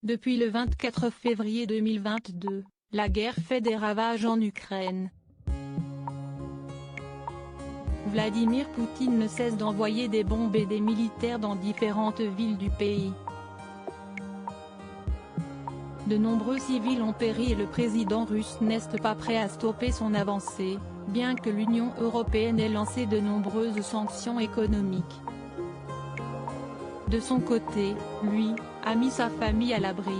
Depuis le 24 février 2022, la guerre fait des ravages en Ukraine. Vladimir Poutine ne cesse d'envoyer des bombes et des militaires dans différentes villes du pays. De nombreux civils ont péri et le président russe n'est pas prêt à stopper son avancée, bien que l'Union européenne ait lancé de nombreuses sanctions économiques. De son côté, lui, a mis sa famille à l'abri.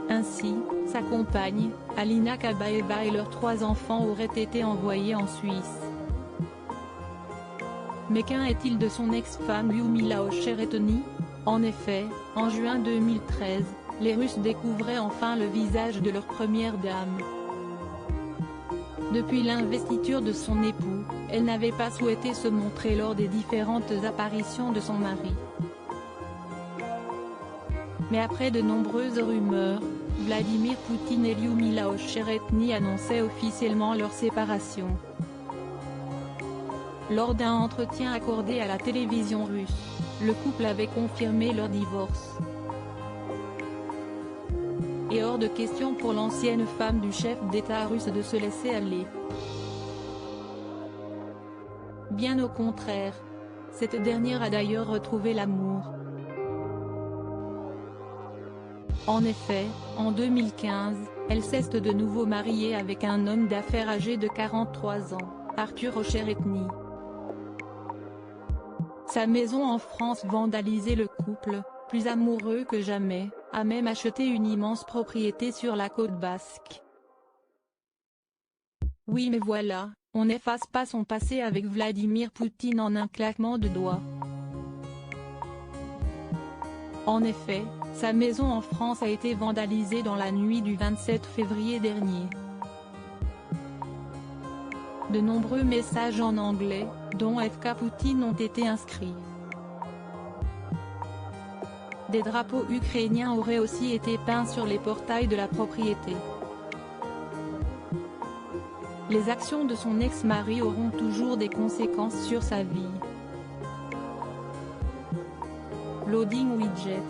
Ainsi, sa compagne, Alina Kabaeva et leurs 3 enfants auraient été envoyés en Suisse. Mais qu'en est-il de son ex-femme Lyudmila Ocheretny? En effet, en juin 2013, les Russes découvraient enfin le visage de leur première dame. Depuis l'investiture de son époux, elle n'avait pas souhaité se montrer lors des différentes apparitions de son mari. Mais après de nombreuses rumeurs, Vladimir Poutine et Lyudmila Ocheretny annonçaient officiellement leur séparation. Lors d'un entretien accordé à la télévision russe, le couple avait confirmé leur divorce. Et hors de question pour l'ancienne femme du chef d'État russe de se laisser aller. Bien au contraire. Cette dernière a d'ailleurs retrouvé l'amour. En effet, en 2015, elle s'est de nouveau mariée avec un homme d'affaires âgé de 43 ans, Arthur Ocheretny. Sa maison en France vandalisait le couple, plus amoureux que jamais, a même acheté une immense propriété sur la côte basque. Oui mais voilà, on n'efface pas son passé avec Vladimir Poutine en un claquement de doigts. En effet, sa maison en France a été vandalisée dans la nuit du 27 février dernier. De nombreux messages en anglais, dont FK Poutine ont été inscrits. Des drapeaux ukrainiens auraient aussi été peints sur les portails de la propriété. Les actions de son ex-mari auront toujours des conséquences sur sa vie. Loading widget.